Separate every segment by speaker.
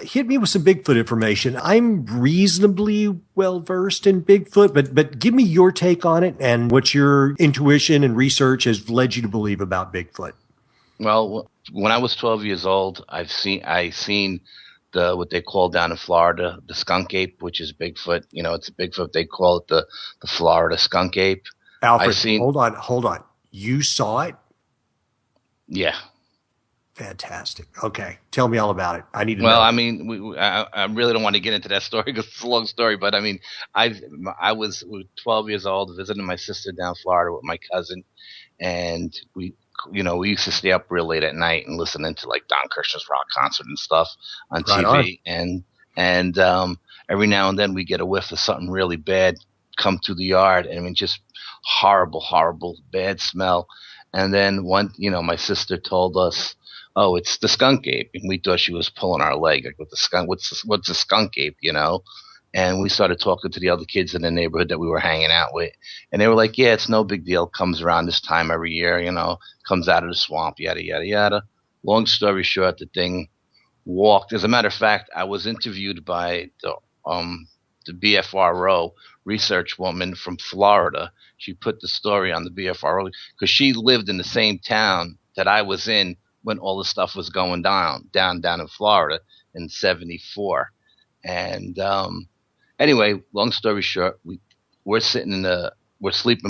Speaker 1: Hit me with some Bigfoot information. I'm reasonably well versed in Bigfoot, but give me your take on it and what your intuition and research has led you to believe about Bigfoot.
Speaker 2: Well, when I was 12 years old, I seen the what they call down in Florida the skunk ape, which is Bigfoot. You know, it's a Bigfoot. They call it the Florida Skunk Ape.
Speaker 1: Alfred, hold on. You saw it?
Speaker 2: Yeah.
Speaker 1: Fantastic. Okay, tell me all about it. I need to know.
Speaker 2: Well, I mean, I really don't want to get into that story because it's a long story. But I mean, I was 12 years old, visiting my sister down in Florida with my cousin, and we used to stay up real late at night and listening to like Don Kirshner's rock concert and stuff on TV. And every now and then we get a whiff of something really bad come through the yard. And I mean, just horrible, bad smell. And then my sister told us, "Oh, it's the skunk ape," and we thought she was pulling our leg, like, "With the skunk, what's a skunk ape?" And we started talking to the other kids in the neighborhood that we were hanging out with, and they were like, "Yeah, it's no big deal. Comes around this time every year, comes out of the swamp, yada yada yada." Long story short, the thing walked. As a matter of fact, I was interviewed by the BFRO research woman from Florida. She put the story on the BFRO because she lived in the same town that I was in when all this stuff was going down in Florida in '74. And anyway, long story short, we're sleeping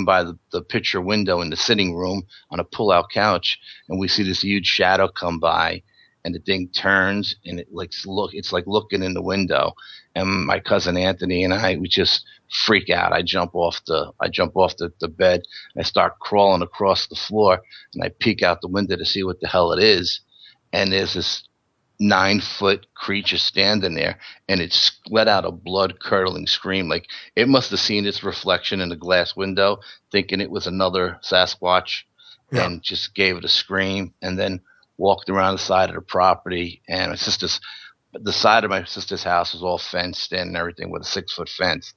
Speaker 2: by the picture window in the sitting room on a pull-out couch, and we see this huge shadow come by, and the thing turns, and it's like looking in the window. And my cousin Anthony and we just freak out. I jump off the bed. I start crawling across the floor, and I peek out the window to see what the hell it is. And there's this 9-foot creature standing there, and it let out a blood-curdling scream. Like it must have seen its reflection in the glass window, thinking it was another Sasquatch, and just gave it a scream, and then walked around the side of the property. And the side of my sister's house was all fenced in and everything with a 6-foot fence.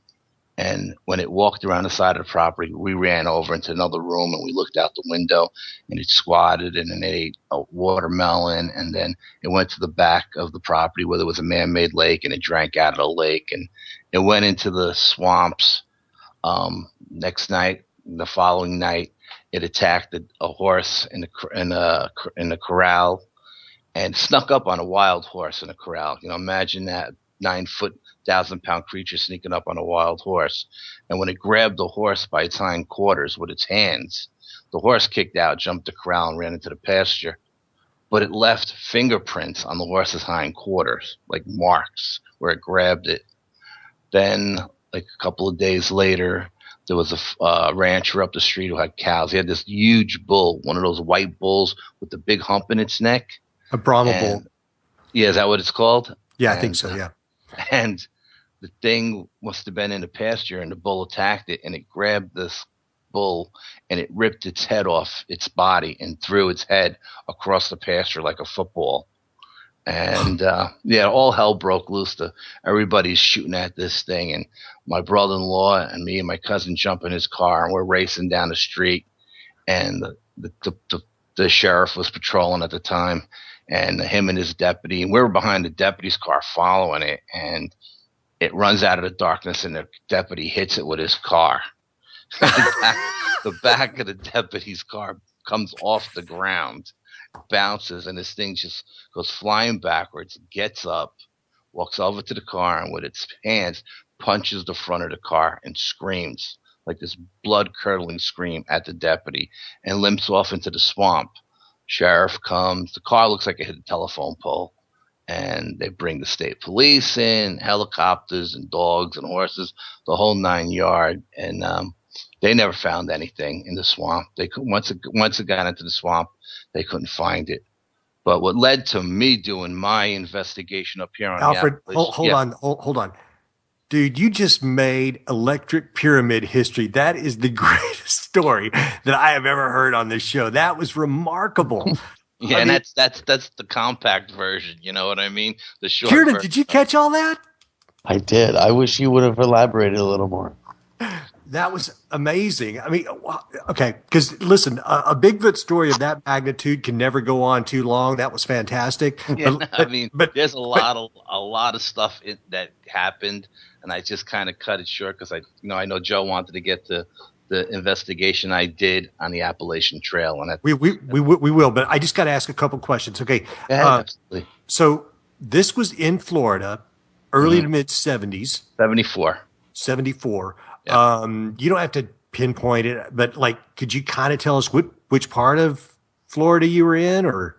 Speaker 2: And when it walked around the side of the property, we ran over into another room and we looked out the window, and it squatted and it ate a watermelon. And then it went to the back of the property where there was a man-made lake, and it drank out of the lake, and it went into the swamps. Next night, the following night, it attacked a horse in the corral, and snuck up on a wild horse in a corral. Imagine that 9-foot, 1,000-pound creature sneaking up on a wild horse. And when it grabbed the horse by its hind quarters with its hands, the horse kicked out, jumped the corral, and ran into the pasture. But it left fingerprints on the horse's hind quarters, like marks where it grabbed it. Then, like a couple of days later, there was a rancher up the street who had cows. He had this huge bull, one of those white bulls with the big hump in its neck.
Speaker 1: A Brahma bull.
Speaker 2: Yeah, is that what it's called?
Speaker 1: Yeah, I think so, yeah.
Speaker 2: And the thing must have been in the pasture, and the bull attacked it, and it grabbed this bull, and it ripped its head off its body and threw its head across the pasture like a football. And all hell broke loose. Everybody's shooting at this thing, and my brother-in-law and me and my cousin jump in his car, and we're racing down the street. And the sheriff was patrolling at the time, and him and his deputy, and we were behind the deputy's car following it, and it runs out of the darkness, and the deputy hits it with his car. The back of the deputy's car comes off the ground, bounces, and this thing just goes flying backwards, gets up, walks over to the car, and with its hands punches the front of the car and screams like this blood-curdling scream at the deputy, and limps off into the swamp. Sheriff comes. The car looks like it hit a telephone pole, and they bring the state police in, helicopters and dogs and horses, the whole 9 yards. And they never found anything in the swamp. Once it got into the swamp, they couldn't find it. But what led to me doing my investigation up here on
Speaker 1: Alfred, hold on. Dude, you just made electric pyramid history. That is the greatest story that I have ever heard on this show. That was remarkable.
Speaker 2: Yeah, and that's the compact version. You know what I mean? The short
Speaker 1: Kieran, did you catch all that?
Speaker 3: I did. I wish you would have elaborated a little more.
Speaker 1: That was amazing. I mean, okay, because listen, a Bigfoot story of that magnitude can never go on too long. That was fantastic.
Speaker 2: Yeah, I mean, there's
Speaker 1: But
Speaker 2: a lot of stuff that happened, and I just kind of cut it short because I know Joe wanted to get to the investigation I did on the Appalachian Trail, and
Speaker 1: we will. But I just got to ask a couple questions. Okay,
Speaker 2: yeah, absolutely.
Speaker 1: so this was in Florida, early
Speaker 2: Mm-hmm.
Speaker 1: to mid '70s,
Speaker 2: 74.
Speaker 1: '74.
Speaker 2: Yeah.
Speaker 1: You don't have to pinpoint it, but like, could you kind of tell us which part of Florida you were in, or?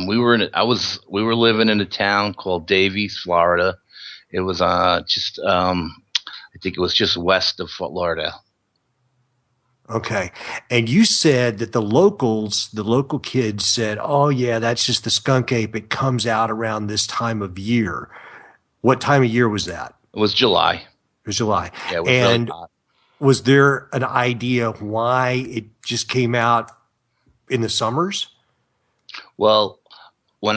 Speaker 2: We were living in a town called Davies, Florida. It was I think it was just west of Fort Lauderdale.
Speaker 1: Okay. And you said that the local kids said, oh, yeah, that's just the skunk ape. It comes out around this time of year. What time of year was that?
Speaker 2: It was July.
Speaker 1: It was July.
Speaker 2: Yeah, it was
Speaker 1: And
Speaker 2: really hot.
Speaker 1: was there an idea why it just came out in the summers?
Speaker 2: Well, when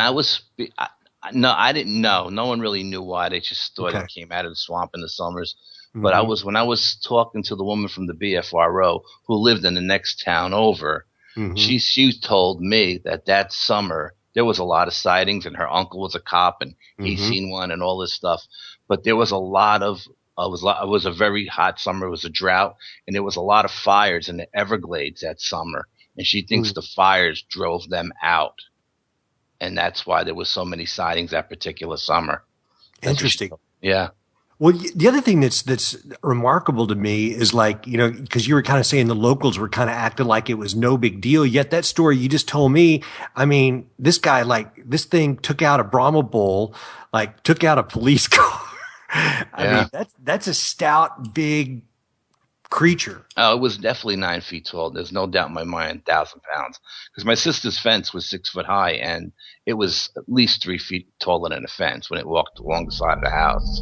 Speaker 2: no, I didn't know. No one really knew why. They just thought
Speaker 1: Okay.
Speaker 2: it came out of the swamp in the summers. But
Speaker 1: Mhm.
Speaker 2: when I was talking to the woman from the BFRO who lived in the next town over,
Speaker 1: Mhm.
Speaker 2: she told me that summer there was a lot of sightings, and her uncle was a cop, and he
Speaker 1: Mhm.
Speaker 2: seen one and all this stuff. But there was a lot of it was a very hot summer. It was a drought, and there was a lot of fires in the Everglades that summer. And she thinks
Speaker 1: Mm.
Speaker 2: the fires drove them out, and that's why there was so many sightings that particular summer. That's what she
Speaker 1: Interesting.
Speaker 2: told me. Yeah.
Speaker 1: Well, the other thing that's remarkable to me is like, because you were kind of saying the locals were kind of acting like it was no big deal. Yet that story you just told me, I mean, this guy, like, this thing took out a Brahma bull, like, took out a police car. I
Speaker 2: Yeah.
Speaker 1: mean, that's a stout, big creature.
Speaker 2: Oh, it was definitely 9 feet tall. There's no doubt in my mind, 1,000 pounds. Because my sister's fence was 6 foot high, and it was at least 3 feet taller than a fence when it walked along the side of the house.